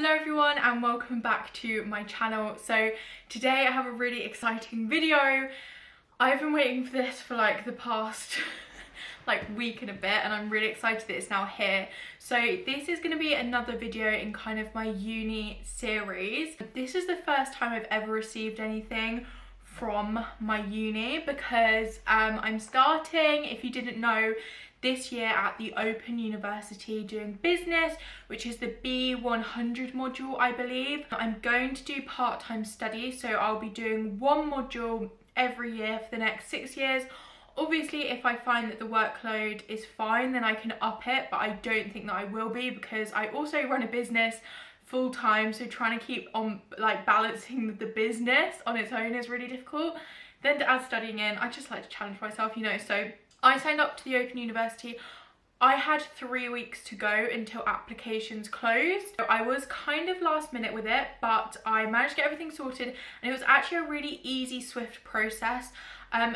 Hello everyone and welcome back to my channel. So today I have a really exciting video. I've been waiting for this for like the past week and a bit, and I'm really excited that it's now here. So this is going to be another video in kind of my uni series. This is the first time I've ever received anything from my uni because I'm starting, if you didn't know, this year at the Open University doing business, which is the B100 module, I believe. I'm going to do part-time study, so I'll be doing one module every year for the next 6 years. Obviously, if I find that the workload is fine, then I can up it, but I don't think that I will be because I also run a business full-time, so trying to keep on balancing the business on its own is really difficult. Then to add studying in, I just like to challenge myself, you know. So I signed up to the Open University. I had 3 weeks to go until applications closed. So I was kind of last minute with it, but I managed to get everything sorted, and it was actually a really easy, swift process.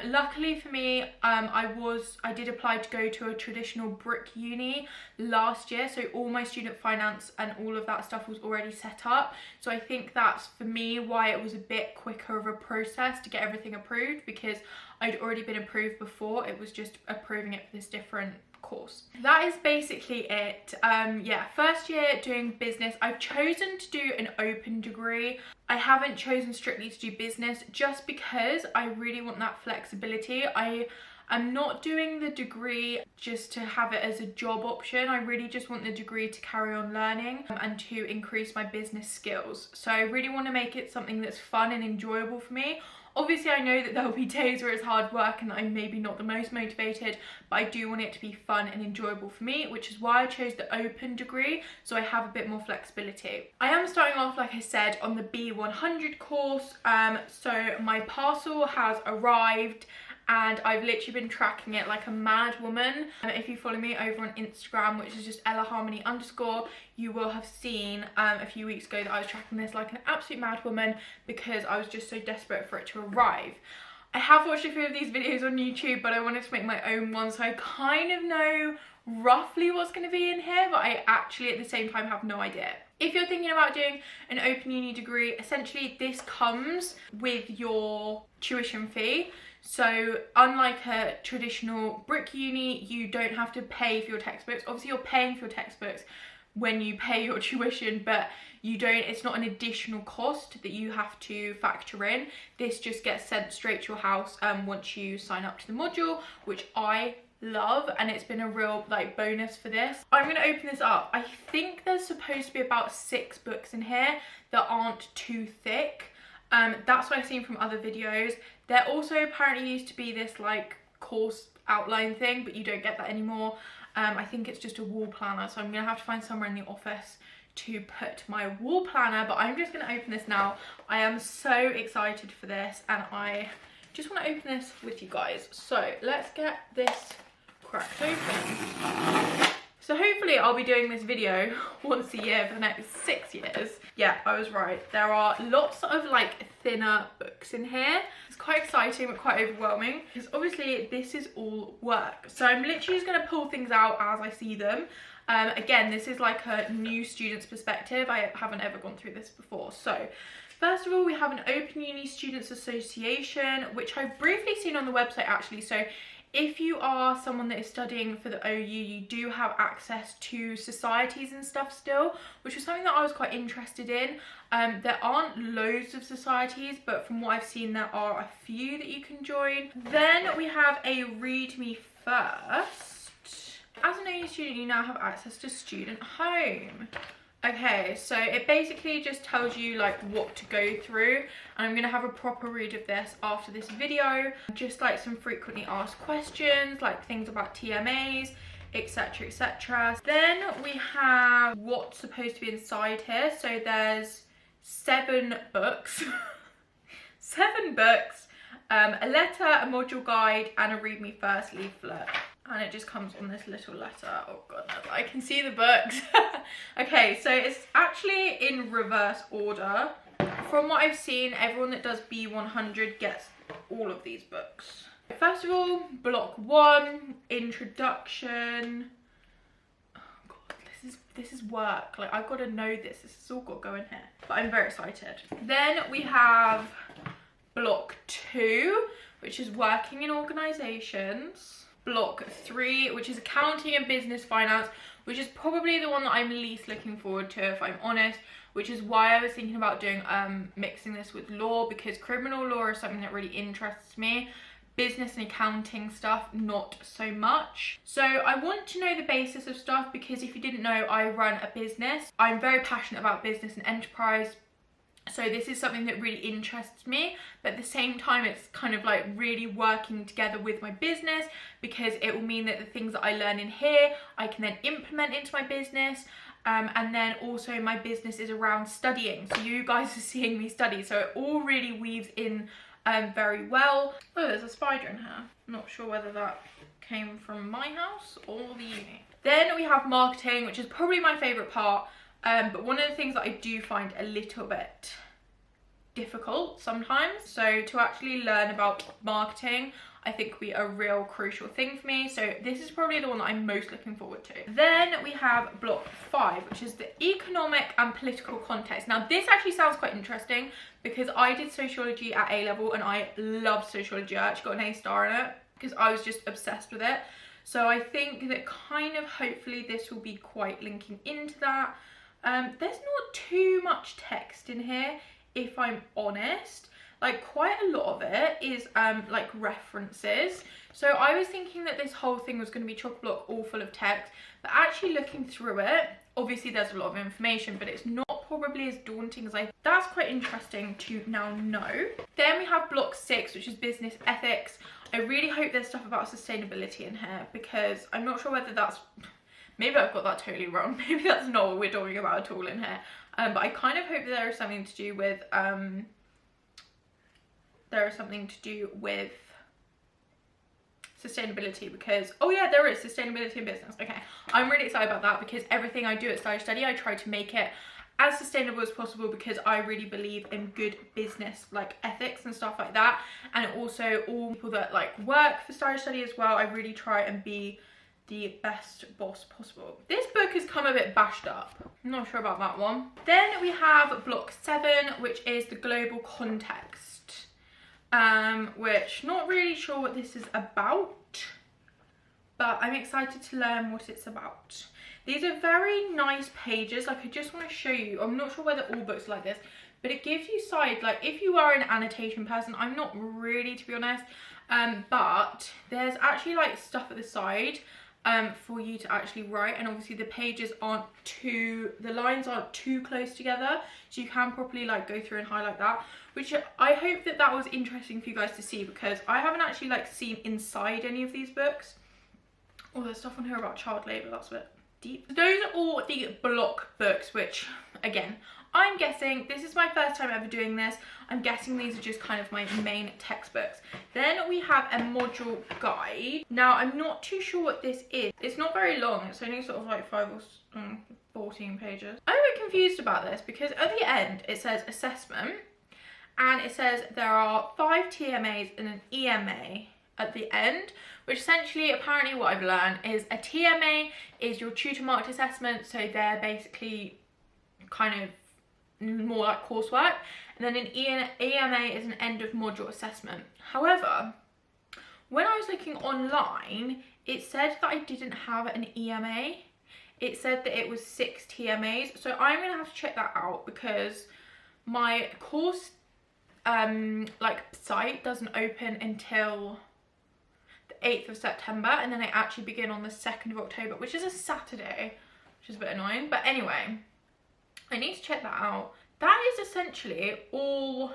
Luckily for me, I did apply to go to a traditional brick uni last year, so all my student finance and all of that stuff was already set up. So I think that's for me why it was a bit quicker of a process to get everything approved, because I'd already been approved before. It was just approving it for this different course. That is basically it. Yeah, first year doing business. I've chosen to do an open degree. I haven't chosen strictly to do business just because I really want that flexibility. I'm not doing the degree just to have it as a job option. I really just want the degree to carry on learning and to increase my business skills. So I really want to make it something that's fun and enjoyable for me. Obviously, I know that there'll be days where it's hard work and I'm maybe not the most motivated, but I do want it to be fun and enjoyable for me, which is why I chose the open degree, so I have a bit more flexibility. I am starting off, like I said, on the B100 course, so my parcel has arrived, and I've literally been tracking it like a mad woman. If you follow me over on Instagram, which is just @ellaharmony_, you will have seen a few weeks ago that I was tracking this like an absolute mad woman because I was just so desperate for it to arrive. I have watched a few of these videos on YouTube, but I wanted to make my own one, so I kind of know roughly what's going to be in here, but I actually at the same time have no idea. If you're thinking about doing an open uni degree, essentially this comes with your tuition fee. So unlike a traditional brick uni, you don't have to pay for your textbooks. Obviously you're paying for your textbooks when you pay your tuition, but it's not an additional cost that you have to factor in. This just gets sent straight to your house once you sign up to the module, which I love, and it's been a real bonus for this. I'm going to open this up. I think there's supposed to be about 6 books in here that aren't too thick. That's what I've seen from other videos. There also apparently used to be this course outline thing, but you don't get that anymore. I think it's just a wall planner, so I'm gonna have to find somewhere in the office to put my wall planner, but I'm just gonna open this now. I am so excited for this, and I just want to open this with you guys. So let's get this cracked open. So hopefully I'll be doing this video once a year for the next 6 years. Yeah, I was right. There are lots of thinner books in here. It's quite exciting but quite overwhelming because obviously this is all work. So I'm literally just going to pull things out as I see them. Again, this is like a new student's perspective. I haven't ever gone through this before. So first of all, we have an Open Uni Students Association, which I've briefly seen on the website actually. So if you are someone that is studying for the OU, you do have access to societies and stuff still, which was something that I was quite interested in. There aren't loads of societies, but from what I've seen, there are a few that you can join. Then we have a Read Me First. As an OU student, you now have access to Student Home. Okay, so it basically just tells you what to go through, and I'm going to have a proper read of this after this video. Just some frequently asked questions, things about TMAs, etc, etc. Then we have what's supposed to be inside here. So there's 7 books, 7 books, a letter, a module guide, and a Read Me First leaflet. And it just comes on this little letter. Oh god, no, I can see the books. Okay, so it's actually in reverse order. From what I've seen, everyone that does B100 gets all of these books. First of all, block 1, introduction. Oh god, this is work. Like, I've got to know this. This has all got to go in here. But I'm very excited. Then we have block 2, which is working in organisations. Block 3, which is accounting and business finance, which is probably the one that I'm least looking forward to, if I'm honest, which is why I was thinking about doing mixing this with law, because criminal law is something that really interests me. Business and accounting stuff, not so much. So I want to know the basis of stuff, because if you didn't know, I run a business. I'm very passionate about business and enterprise. So this is something that really interests me, but at the same time it's kind of like really working together with my business, because it will mean that the things that I learn in here I can then implement into my business. And then also my business is around studying, so you guys are seeing me study, so it all really weaves in very well. Oh, there's a spider in here. I'm not sure whether that came from my house or the uni. Then we have marketing, which is probably my favourite part. But one of the things that I do find a little bit difficult sometimes. So to actually learn about marketing, I think will be a real crucial thing for me. So this is probably the one that I'm most looking forward to. Then we have block 5, which is the economic and political context. Now this actually sounds quite interesting, because I did sociology at A level and I loved sociology. I actually got an A star in it because I was just obsessed with it. So I think that kind of hopefully this will be quite linking into that. There's not too much text in here, if I'm honest. Like, quite a lot of it is like references. So I was thinking that this whole thing was going to be chock-a-block all full of text, but actually looking through it, obviously there's a lot of information, but it's not probably as daunting as I. That's quite interesting to now know. Then we have block 6, which is business ethics. I really hope there's stuff about sustainability in here, because I'm not sure whether that's, maybe I've got that totally wrong. Maybe that's not what we're talking about at all in here. But I kind of hope that there is something to do with sustainability, because oh yeah, there is sustainability in business. Okay, I'm really excited about that, because everything I do at Stylish Study I try to make it as sustainable as possible, because I really believe in good business like ethics and stuff like that. And also all people that like work for Stylish Study as well, I really try and be the best boss possible. This book has come a bit bashed up. I'm not sure about that one. Then we have block 7, which is the global context, which not really sure what this is about, but I'm excited to learn what it's about. These are very nice pages. Like, I just want to show you, I'm not sure whether all books are like this, but it gives you side, like if you are an annotation person, I'm not really, to be honest, but there's actually like stuff at the side for you to actually write, and obviously the pages aren't too, the lines aren't too close together, so you can properly like go through and highlight that, which I hope that that was interesting for you guys to see, because I haven't actually like seen inside any of these books. Oh, there's stuff on here about child labour, that's a bit deep. Those are all the block books, which again, I'm guessing, this is my first time ever doing this, I'm guessing these are just kind of my main textbooks. Then we have a module guide. Now, I'm not too sure what this is. It's not very long, it's only sort of like 5 or 14 pages. I'm a bit confused about this, because at the end it says assessment, and it says there are 5 TMAs and an EMA at the end, which essentially, apparently what I've learned is a TMA is your tutor marked assessment, so they're basically kind of more like coursework, and then an EMA is an end of module assessment. However, when I was looking online, it said that I didn't have an EMA. It said that it was 6 TMAs, so I'm gonna have to check that out, because my course like site doesn't open until the 8th of September, and then I actually begin on the 2nd of October, which is a Saturday, which is a bit annoying. But anyway, I need to check that out. That is essentially all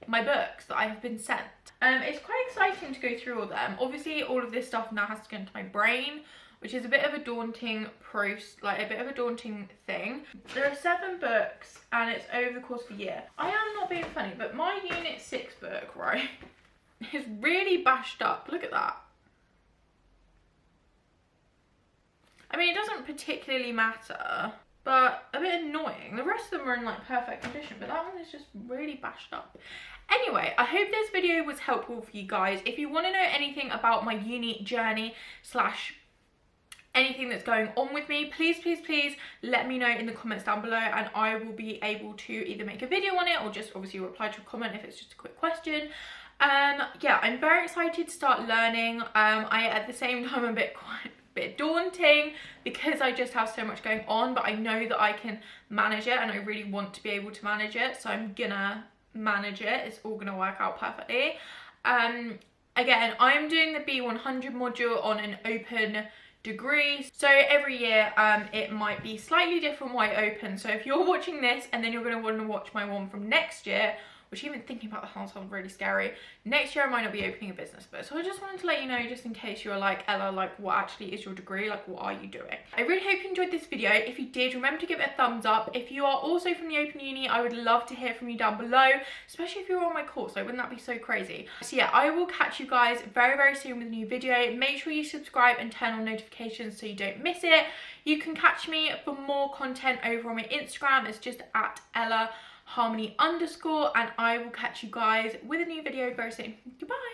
my books that I have been sent. It's quite exciting to go through all of them. Obviously, all of this stuff now has to go into my brain, which is a bit of a daunting thing. There are 7 books, and it's over the course of a year. I am not being funny, but my Unit 6 book, right, is really bashed up. Look at that. I mean, it doesn't particularly matter, but a bit annoying. The rest of them are in like perfect condition, but that one is just really bashed up. Anyway, I hope this video was helpful for you guys. If you want to know anything about my uni journey slash anything that's going on with me, please let me know in the comments down below, and I will be able to either make a video on it or just obviously reply to a comment if it's just a quick question. Yeah, I'm very excited to start learning. I at the same time I'm a bit daunting because I just have so much going on, but I know that I can manage it and I really want to be able to manage it, so I'm gonna manage it. It's all gonna work out perfectly. Again, I'm doing the B100 module on an open degree, so every year it might be slightly different why open. So if you're watching this and then you're going to want to watch my one from next year, which even thinking about that sounds really scary, next year I might not be opening a business. But so I just wanted to let you know, just in case you're like, Ella, like what actually is your degree, like what are you doing? I really hope you enjoyed this video. If you did, remember to give it a thumbs up. If you are also from the Open Uni, I would love to hear from you down below, especially if you're on my course. Like, wouldn't that be so crazy? So yeah, I will catch you guys very soon with a new video. Make sure you subscribe and turn on notifications so you don't miss it. You can catch me for more content over on my Instagram. It's just at Ella_Harmony_, and I will catch you guys with a new video very soon. Goodbye.